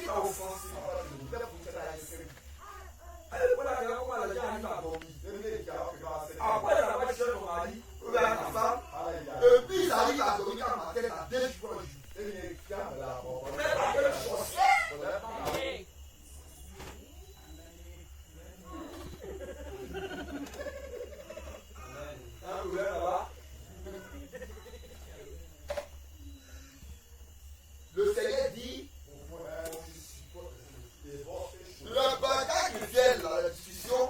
t'a offensé, vous êtes pour que tu ailles. Elle est là, comment la gens arrivent à dormir. Après, elle va chez ton mari, ou bien ta femme, et puis ils arrivent à dormir quand ma tête a 2 jours. Mais pas que le sorcier. Le Seigneur dit, le bagage qui vient dans la discussion,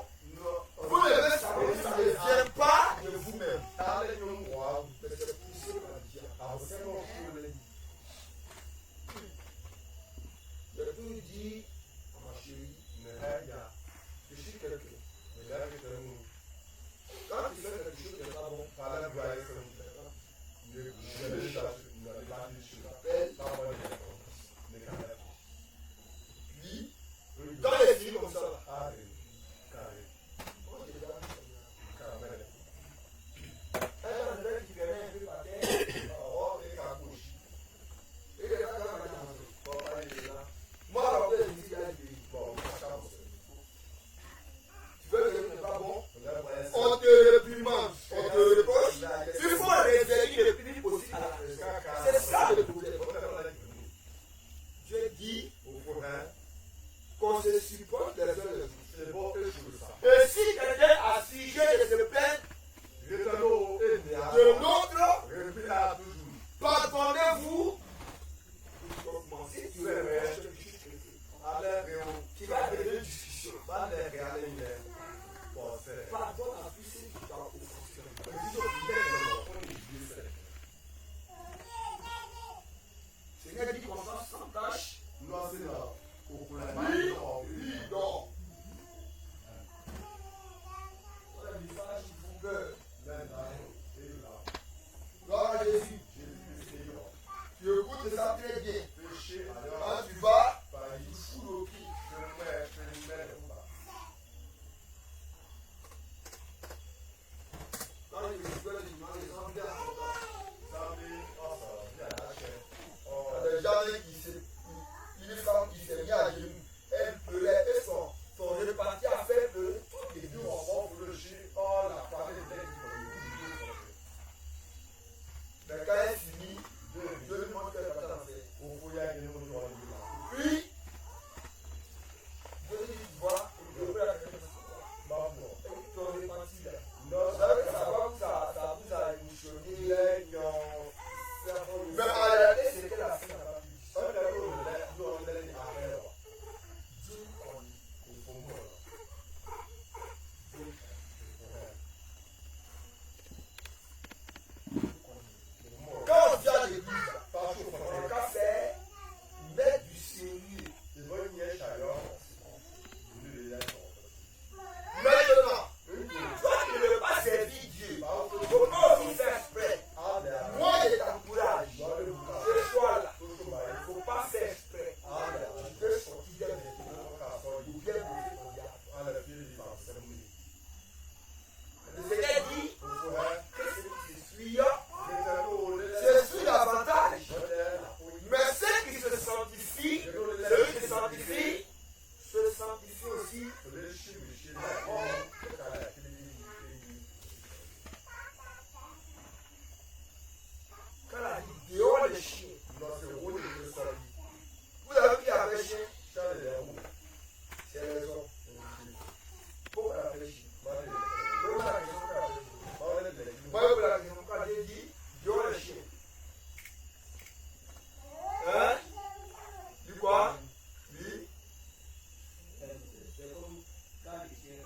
vous devez savoir que ça ne vient pas de vous-même. Je peux dire à ma chérie, je suis quelqu'un. Quand tu fais quelque chose qui n'est pas bon, puis, dans les films comme ça, on te réprimande, on te reproche. Il faut réserver le plus possible à la personne. C'est ça le problème. Dieu dit qu'on se supporte les uns les autres. Et si quelqu'un a sujet de se plaindre de l'autre, pardonnez-vous. Si tu veux qui va devenir discussion. Pardonne à tous ceux qui t'ont offensé. Seigneur dit qu'on soit sans tâche. Oui, non. Le visage vous peur. Gloire à Jésus. Tu écoutes ça très bien. Quand tu vas, tu fous le pied. Les gens une femme qui s'est mise à genoux, elle pleurait et son reparti a fait pleurer toutes les deux enfants pour le chien. Oh la femme est mais quand elle finit, Dieu lui montre qu'elle va danser. Puis, Dieu dit, tu vois, il devrait la faire. Et tu es reparti là. Ça vous a émotionné. Mais en réalité, c'est que la fille n'a pas pu. Quand on vient à l'église, on va faire mettre du sérieux. Maintenant, toi qui ne veux pas servir Dieu, il faut aussi faire exprès. Moi, je t'encourage. Ce soir-là, il ne faut pas faire exprès. Tu peux sortir ou bien bouger ton diable. Le Seigneur dit que celui qui se suit, c'est sur l'avantage. Mais ceux qui se sanctifient, celui qui se sanctifie aussi. Quand elle a dit dehors les chiens, vous avez qui a fait chien? C'est la raison. Pourquoi elle a fait chien? Pourquoi elle a fait chien? Quand Dieu dit dehors les chiens. Hein? Du quoi? Oui. C'est comme quand les chiens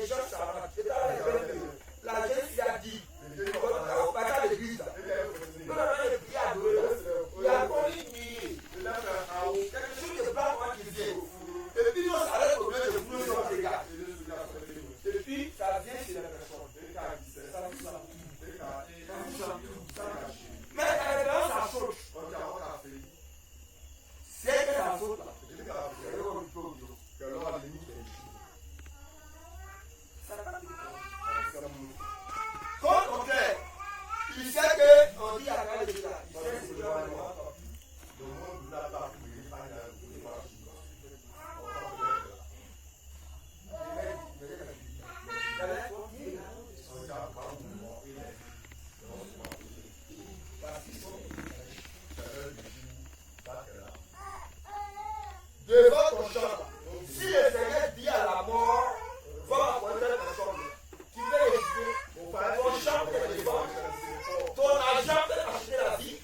les gens s'arrêtent. Et dans la jeune fille a dit, on va à l'église. Non, il y a encore une nuit. Quelque chose de blanc qui vient. Et puis on s'arrête au lieu de plus on regarde. Et puis ça vient chez la personne. Mais la référence à saute. C'est que ça saute là. Quand on fait, il sait que on dit à la il sait que c'est le devant ton champ, si le Seigneur dit à la mort, va apporter la personne, tu peux éviter, ton champ est devant, ton argent peut acheter la vie.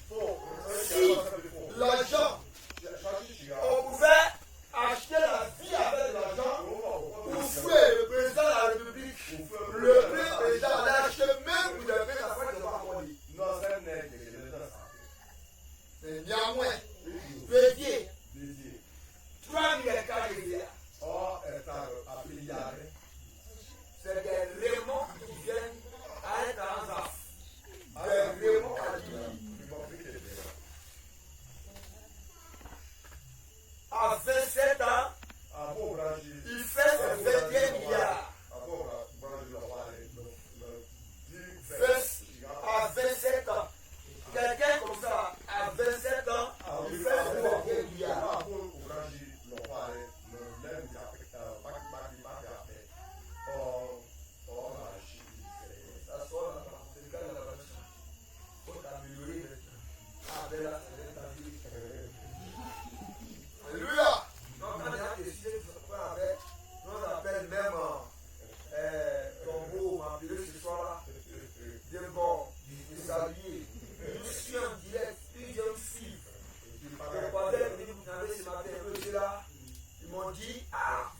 Si l'argent, on pouvait acheter la vie avec l'argent, pour fouer le président de la République, le président allait acheter même pour lever la foi de Bakondi. Mais néanmoins, dédié. 3 000 hectares de rivière. C'est des rémons qui viennent à un transaf. Des rémons à 27 ans, il fait ses 21 milliards. À 27 ans, quelqu'un comme ça, à 27 ans, il fait ses 21 milliards. Alléluia. Donc, on a décidé de faire avec, on appelle même tombeau, on appelle ce soir-là, d'abord, de saluer. Je suis en direct, puis je me suis. Le padre est venu vous demander ce matin, eux là, ils m'ont dit,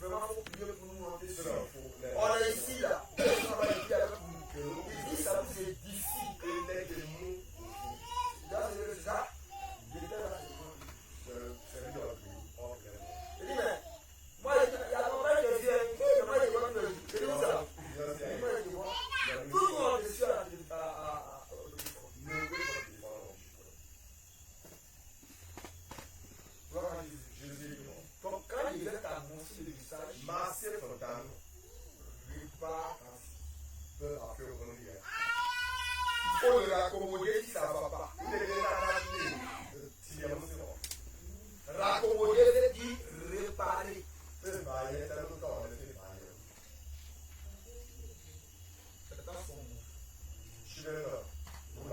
vraiment, il faut prier pour nous monter sur. On est ici là, on va écrire avec vous. Il dit, ça vous est d'ici. C'est ça? Il dit, mais moi, il y a longtemps que je viens, moi, je vois que je dis ça. Tout le monde est sur la donc, quand il est annoncé le message, repart il faut le raccommoder si ça ne va pas. Raccommoder veut dire réparer. C'est dans son mot.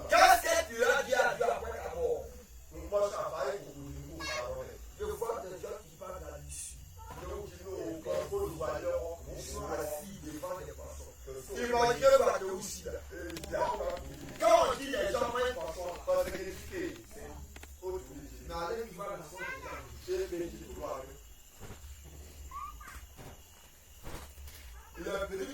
Qu'est-ce que tu as dit à Dieu après ta mort? Je vois des gens qui parlent de l'issue. Ils sont assis devant des poissons. Ils vont dire que tu es aussi là. Quand on dit les gens moins poissons, mais allez vivre dans son il a venu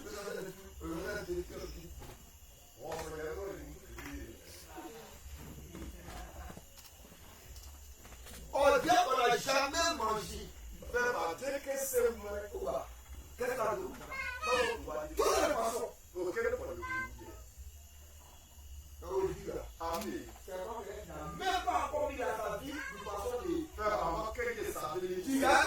on dit qu'on n'a jamais mangé. Même à dire que c'est moi. Qu'est-ce que ça veut dire? Tous les poissons. Même pas encore mis à sa vie, nous passons des. Tu as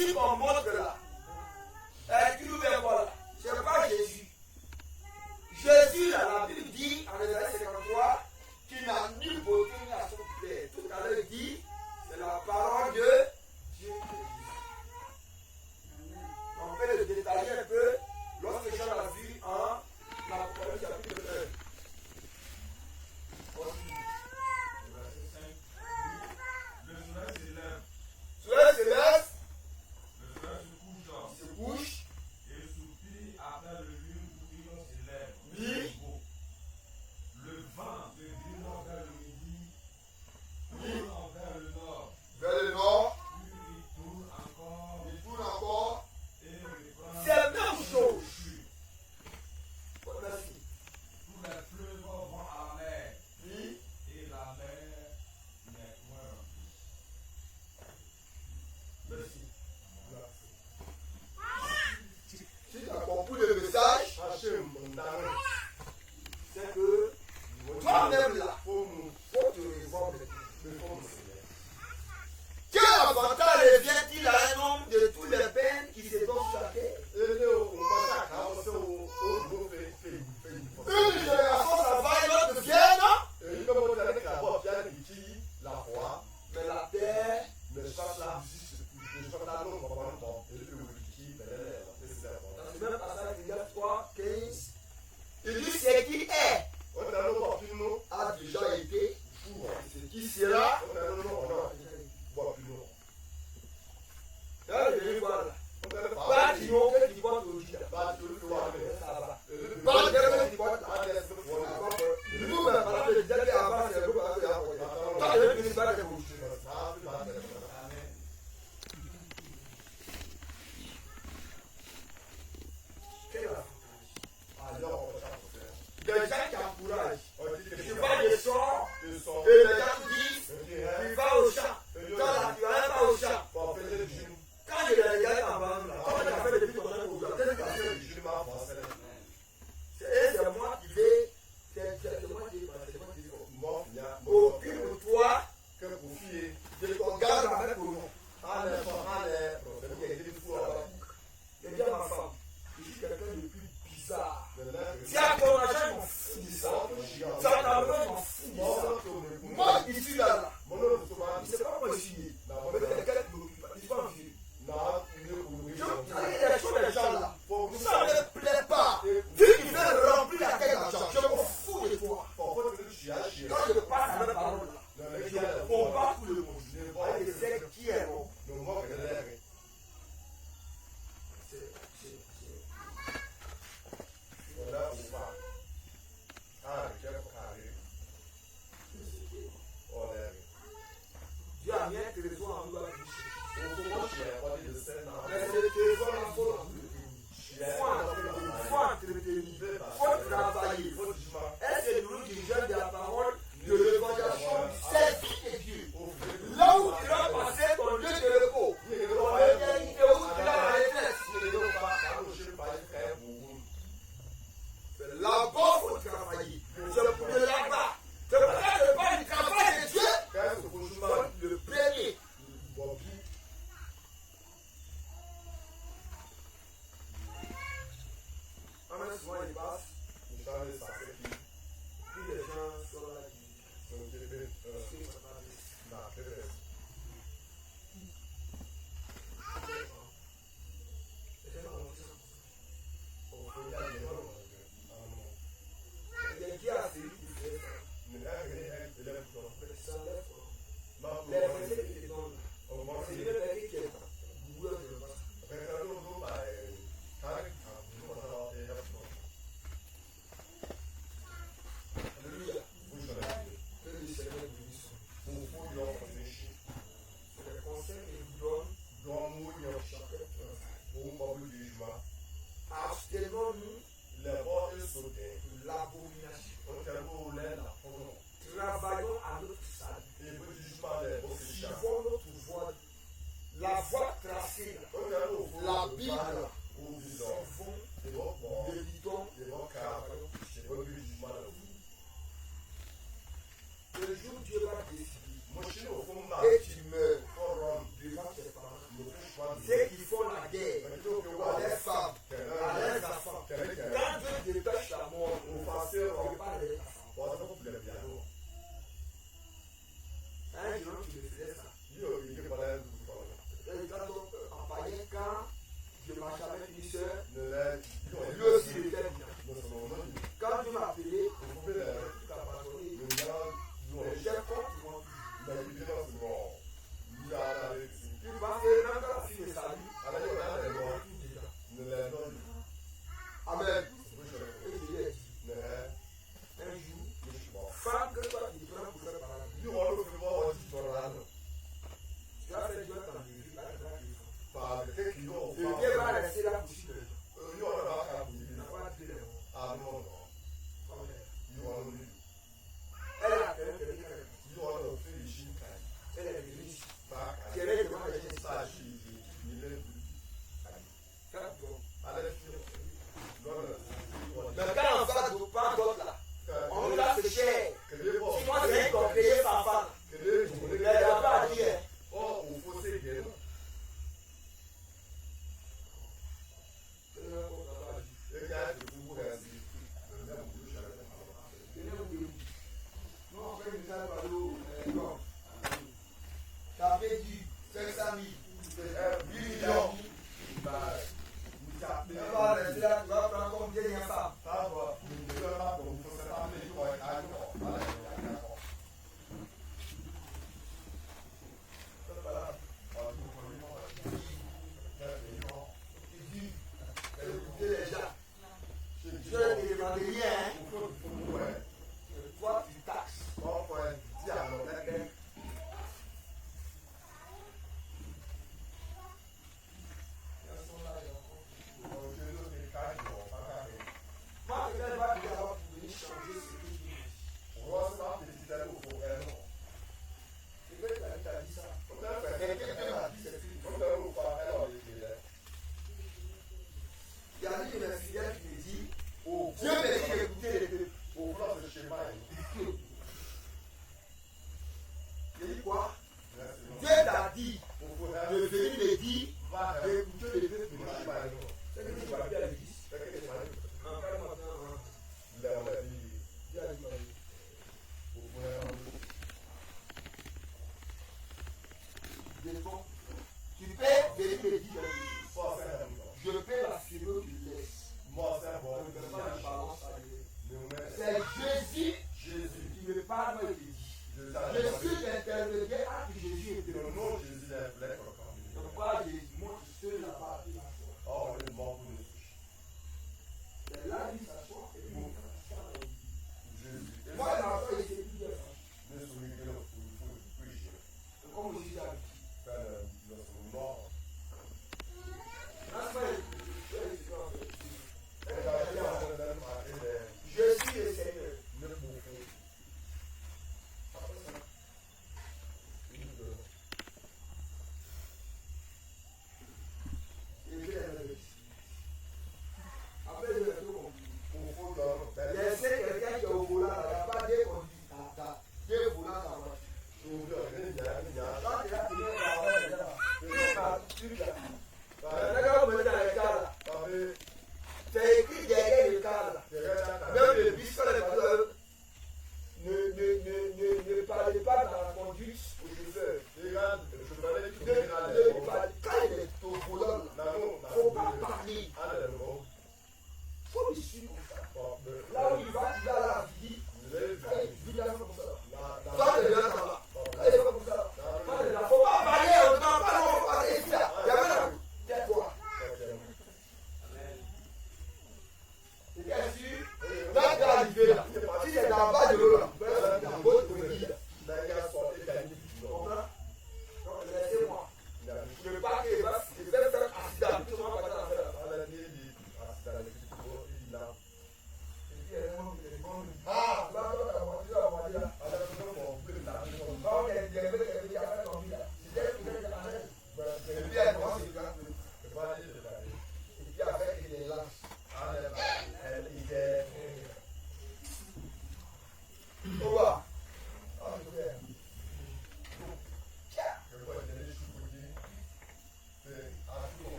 Jésus qu'on montre là, tu nous mets quoi là? C'est pas Jésus. Jésus, là, la Bible dit, en Ésaïe 53, qu'il n'a ni beauté ni à son plaisir. Tout à l'heure, il dit, c'est la parole de Dieu. On peut le détailler un peu lorsque Jean l'a vu en Apocalypse chapitre 1. Le soleil se lève, il se couche, et soupire après le lieu où il se lève. Oui. Le vent se dirige vers le midi, tourne vers le nord. vers le nord, Puis il tourne encore il tourne encore. et reprend. C'est la même chose. Merci. Tous les fleuves vont à la mer Oui. et la mer n'est point remplie. Merci. Si tu as compris le message, c'est que toi-même là, faut te répondre. Quel avantage revient-il à un homme de tous les peines qui se donnent sur la terre? Une génération ça va, une autre vient, non? Mais la terre, dans ce même passage, il y a 3, 15, il dit ce qui est a déjà été, ce qui sera. Là, je vais voir là. Pas du nom que tu vois aujourd'hui. Ça va. Pas du nom que tu vois là. Nous, même, par exemple, je disais qu'avant, c'est le groupe à la toi, je vais finir par les bouches. Quel avantage? Des gens qui encouragent. Tu vas le sort et les gens disent tu vas au champ. Toi là, tu vas même pas au champ. Quand je les regarde en bas, là, comment tu as fait depuis ton temps pour toi? Qu'est-ce que tu as fait? C'est moi qui vais. C'est moi qui vais. Aucune pour toi. Je te garde avec pour nous. Et bien ma femme, je suis quelqu'un de plus bizarre. Si à ton argent, m'en fous de ça. Si à ta main, m'en fous de ça. Moi, je suis là. Je ne sais pas comment je suis né. Mais quelqu'un qui m'occupe. Je ne suis pas un vieux. Je dis les choses des gens là. Ça ne me plaît pas. Tu veux remplir la tête d'argent. Je m'en fous de toi. Quand je passe à la parole là, je ne comprends pas tout le monde. Je sais qui est bon. Dieu a mis un trésor en nous à toucher. Mais c'est le trésor là, il faut entretenir. Faut travailler. Est-ce que nous dirigeons de la parole de l'évaluation du service de Dieu? Là où tu vas passer ton lieu de repos, ton éternité, où tu vas la retraite. C'est là-bas qu'il faut travailler. C'est pour le là-bas. C'est peut-être pas du travail de Dieu. Le premier. Amen, souvent il passe. Puis les gens sont là qui il y a qui a celui qui fait ça. Les versets qui te donnent là. C'est le verset qui est là. Vous voulez le voir. Alléluia. Que le Seigneur bénisse. C'est le conseil qu'il vous donne. Abstenons-nous de l'abomination. Travaillons à notre salut. Suivons notre voie. La voie tracée, la Bible, suivons, méditons, travaillons. Le jour où Dieu va décider et tu meurs devant tes parents, c'est qui Mais quand on va de prendre d'autres là, on nous a fait cher. Si moi c'est un complément par femme, mais il n'y a pas à dire. Ça fait du 500 000, 8 millions. Tu vas rester là, tu vas prendre combien de femmes? Écoutez les gens, je ne te demande rien, hein. Toi tu taxes. Moi, je vais pas dire pour venir changer ce que tu dis. C'est vrai que tu as dit ça. Quelqu'un m'a dit c'est fini. Il y a une de mes fidèles qui me dit, Dieu me dit d'écouter les deux. Je dis quoi? Dieu t'a dit de venir me dire d'écouter les deux. C'est que tu vas bien à l'église. Tu peux venir me dire, je peux l'affirmer que tu laisses. C'est Jésus qui me parle, moi je te dis. Je suis l'intermédiaire entre Jésus et Dieu. Donc quoi, moi je suis là-bas. Et là, il s'assoit et il moi, je m'assois et c'est plusieurs fois. Comme je suis habitué. Je suis le Seigneur. Après, je vais tout comprendre. Laissez quelqu'un qui est au volant, il n'y a pas deux conduits. Deux volants dans la voiture. Quand tu as fini, tu vas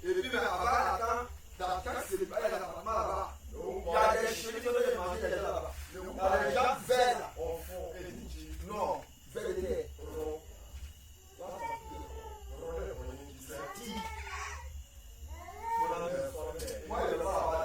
Et puis, mais avant, quand c'est pas l'appartement là-bas, il y a des cheminées de manger déjà là-bas. Il y a des gens verts là. Non, verts de lait. Moi, je ne vais pas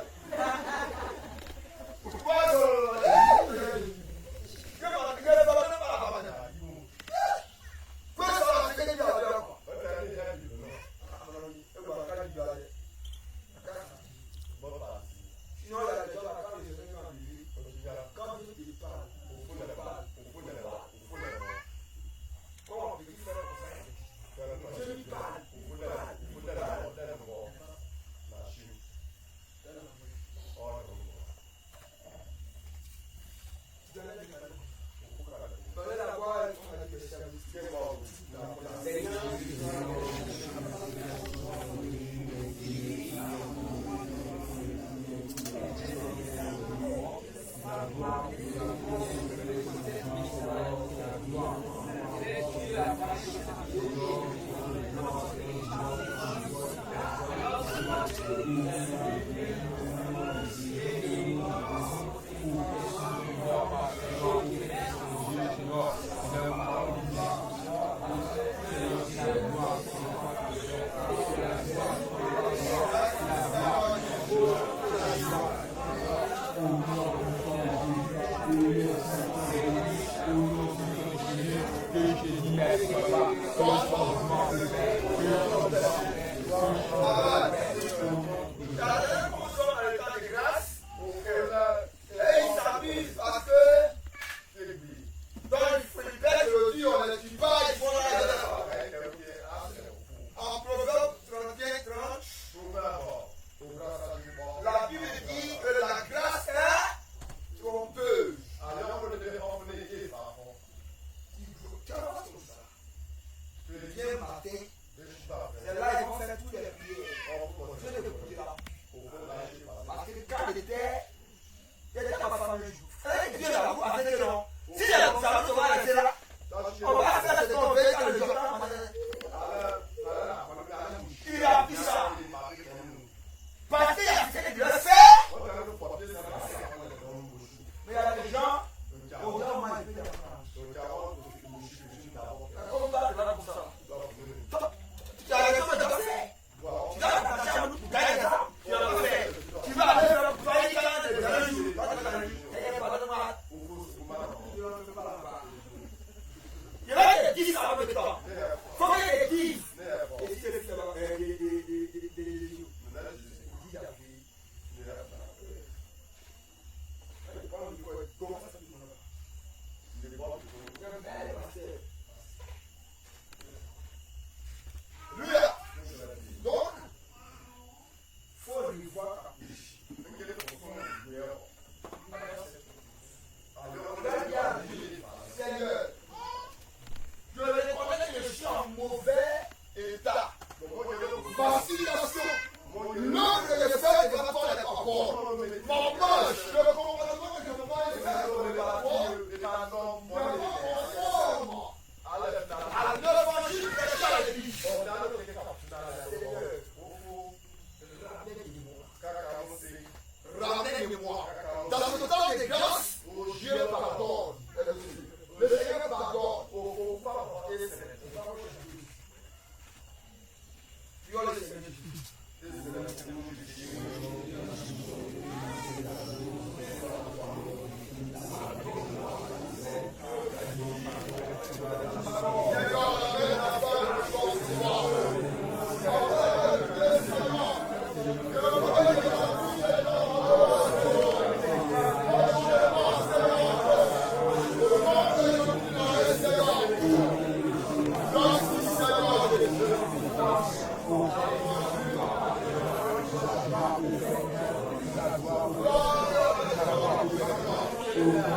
Alléluia.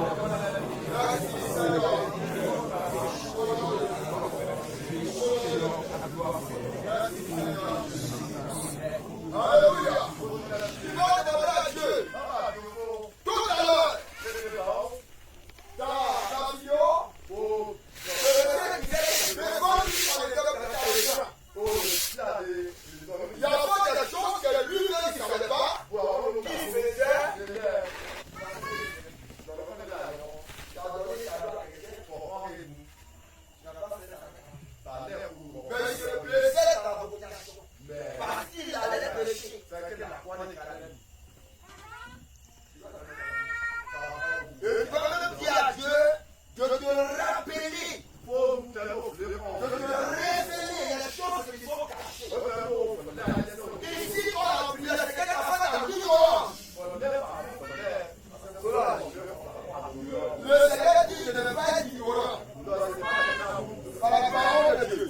Tu vas demander à Dieu. Tout à l'heure. Ta vidéo. Il y a pas des choses que lui-même ne savait pas. Qui faisait. Mais il se plaisait dans la vocation. Parce qu'il allait prêcher. Et tu vas même dire à Dieu de te rappeler, de te révéler les choses qui sont cachées. Ici, on a oublié, c'est quelqu'un qui a fait un ignorance. Le Seigneur dit de ne pas être ignorant par la parole de Dieu.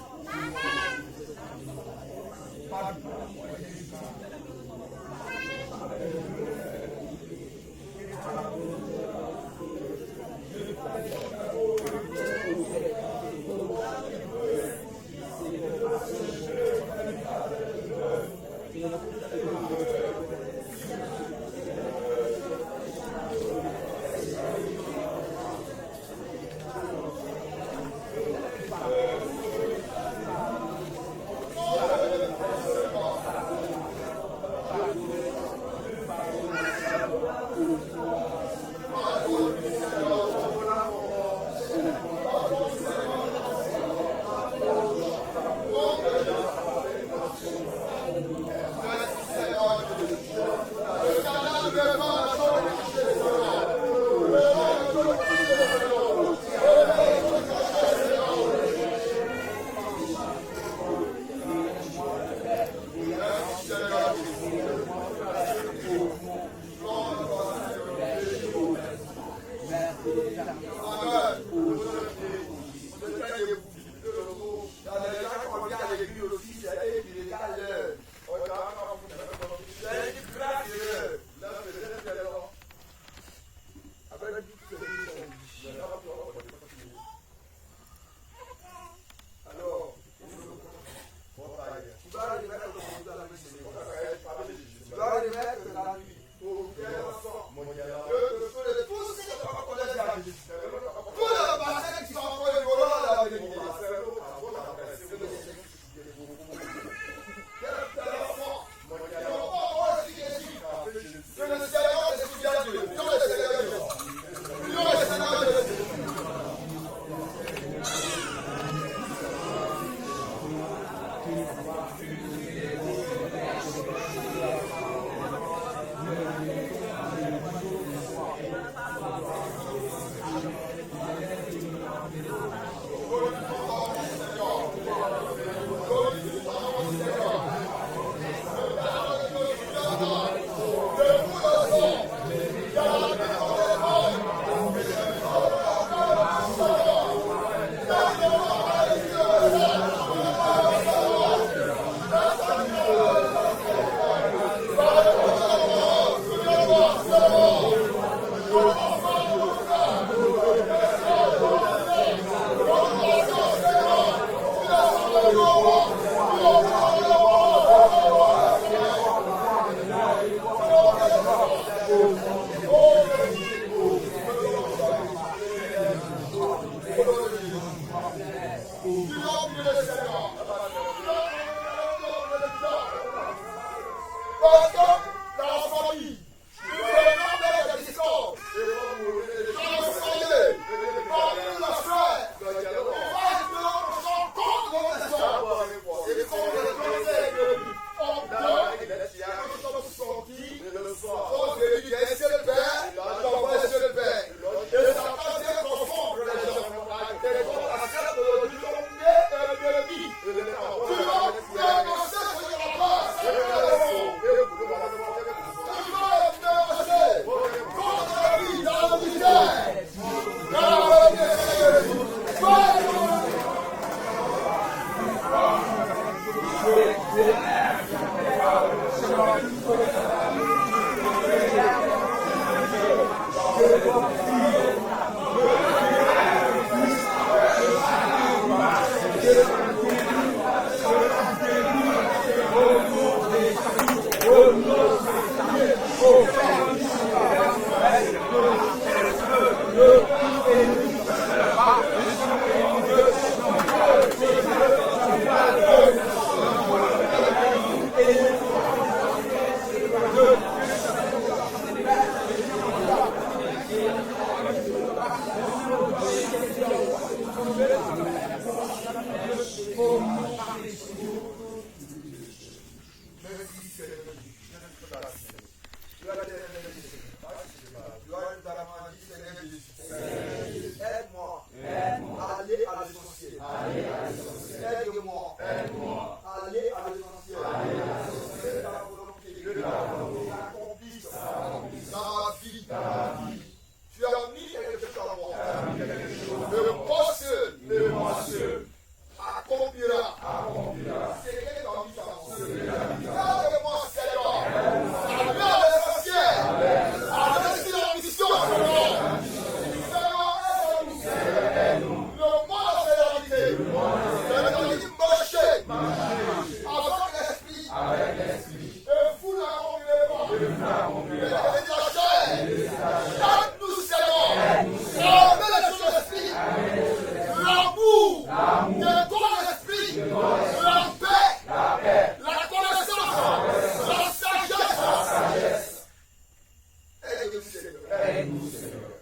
Aide-nous, Seigneur. Aide-nous, Seigneur.